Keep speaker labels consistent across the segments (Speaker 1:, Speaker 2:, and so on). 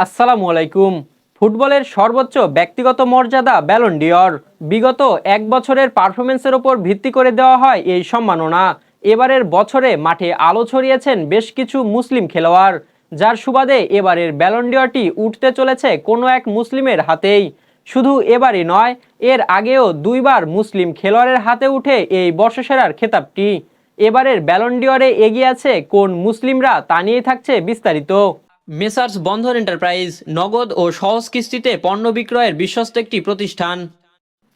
Speaker 1: আসসালামু আলাইকুম। ফুটবলের সর্বোচ্চ ব্যক্তিগত মর্যাদা ব্যালন ডি'অর। বিগত এক বছরের পারফরমেন্সের ওপর ভিত্তি করে দেওয়া হয় এই সম্মাননা। এবারের বছরে মাঠে আলো ছড়িয়েছেন বেশ কিছু মুসলিম খেলোয়াড়, যার সুবাদে এবারের ব্যালন ডি'অরটি উঠতে চলেছে কোনো এক মুসলিমের হাতেই। শুধু এবারই নয়, এর আগেও দুইবার মুসলিম খেলোয়াড়ের হাতে উঠে এই বর্ষসেরার খেতাবটি। এবারের ব্যালন ডি'অরে এগিয়ে আছে কোন মুসলিমরা, তা নিয়েই থাকছে বিস্তারিত। মেসার্স বন্ধন এন্টারপ্রাইজ নগদ ও সহজ কিস্তিতে পণ্য বিক্রয়ের বিশ্বস্ত একটি প্রতিষ্ঠান।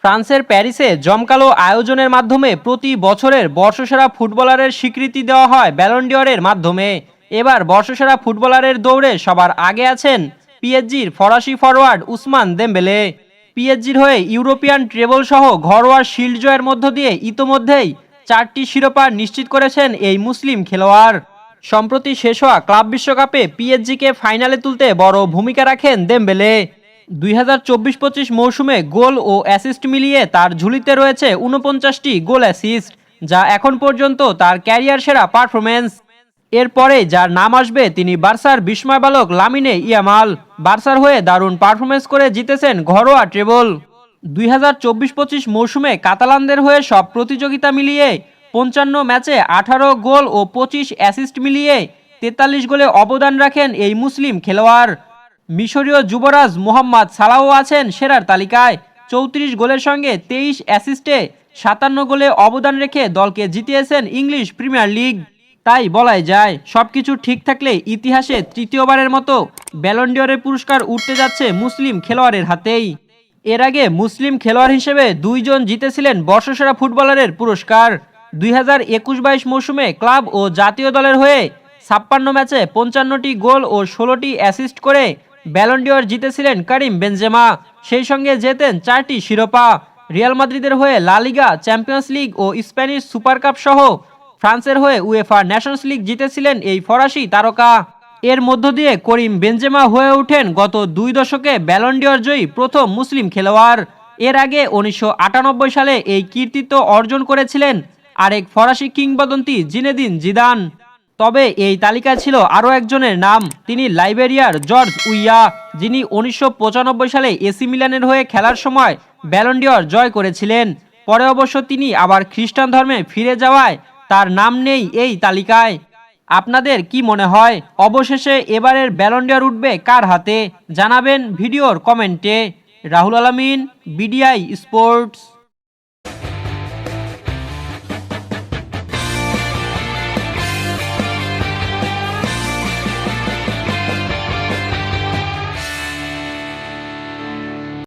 Speaker 1: ফ্রান্সের প্যারিসে জমকালো আয়োজনের মাধ্যমে প্রতি বছরের বর্ষসেরা ফুটবলারের স্বীকৃতি দেওয়া হয় ব্যালন ডি'অরের মাধ্যমে। এবার বর্ষসেরা ফুটবলারের দৌড়ে সবার আগে আছেন পিএসজির ফরাসি ফরোয়ার্ড উসমান দেমবেলে। পিএসজির হয়ে ইউরোপিয়ান ট্রেবল সহ ঘরোয়া শিল্ড জয়ের মধ্য দিয়ে ইতোমধ্যেই 4টি শিরোপা নিশ্চিত করেছেন এই মুসলিম খেলোয়াড়। সম্প্রতি শেষ হওয়া ক্লাব বিশ্বকাপে পিএসজিকে ফাইনালে তুলতে বড় ভূমিকা রাখেন দেমবেলে। 2024-25 মৌসুমে গোল ও অ্যাসিস্ট মিলিয়ে তার ঝুলিতে রয়েছে 49টি গোল অ্যাসিস্ট, যা এখন পর্যন্ত তার ক্যারিয়ার সেরা পারফরমেন্স। এরপরে যার নাম আসবে তিনি বার্সার বিস্ময় বালক লামিনে ইয়ামাল। বার্সার হয়ে দারুণ পারফরমেন্স করে জিতেছেন ঘরোয়া ট্রেবল। 2024-25 মৌসুমে কাতালানদের হয়ে সব প্রতিযোগিতা মিলিয়ে 55 ম্যাচে 18 গোল ও 25 অ্যাসিস্ট মিলিয়ে 43 গোলে অবদান রাখেন এই মুসলিম খেলোয়াড়। মিশরীয় যুবরাজ মোহাম্মদ সালাহও আছেন সেরার তালিকায়। 34 গোলের সঙ্গে 23 অ্যাসিস্টে 57 গোলে অবদান রেখে দলকে জিতিয়েছেন ইংলিশ প্রিমিয়ার লিগ। তাই বলাই যায়, সবকিছু ঠিক থাকলে ইতিহাসে তৃতীয়বারের মতো ব্যালন ডি'অরের পুরস্কার উঠতে যাচ্ছে মুসলিম খেলোয়াড়ের হাতেই। এর আগে মুসলিম খেলোয়াড় হিসেবে দুইজন জিতেছিলেন বর্ষসেরা ফুটবলারের পুরস্কার। 2021-22 মৌসুমে ক্লাব ও জাতীয় দলের হয়ে 56 ম্যাচে 55টি গোল ও 16টি অ্যাসিস্ট করে ব্যালন ডি'অর জিতেছিলেন কারিম বেনজেমা। সেই সঙ্গে জেতেন 4টি শিরোপা। রিয়াল মাদ্রিদের হয়ে লা লিগা, চ্যাম্পিয়ন্স লিগ ও স্প্যানিশ সুপার কাপ সহ ফ্রান্সের হয়ে উয়েফা নেশনস লিগ জিতেছিলেন এই ফরাসি তারকা। এর মধ্য দিয়ে করিম বেনজেমা হয়ে ওঠেন গত 2 দশকে ব্যালন ডি'অর জয়ী প্রথম মুসলিম খেলোয়াড়। এর আগে 1998 সালে এই কৃতিত্ব অর্জন করেছিলেন আরেক ফরাসি কিংবদন্তি জিনেদিন জিদান। তবে এই তালিকায় ছিল আরও একজনের নাম, তিনি লাইবেরিয়ার জর্জ উইয়া, যিনি 1995 সালে এসি মিলানের হয়ে খেলার সময় ব্যালন ডি'অর জয় করেছিলেন। পরে অবশ্য তিনি আবার খ্রিস্টান ধর্মে ফিরে যাওয়ায় তার নাম নেই এই তালিকায়। আপনাদের কি মনে হয়, অবশেষে এবারের ব্যালন ডি'অর উঠবে কার হাতে? জানাবেন ভিডিওর কমেন্টে। রাহুল আলামিন, বিডিআই স্পোর্টস।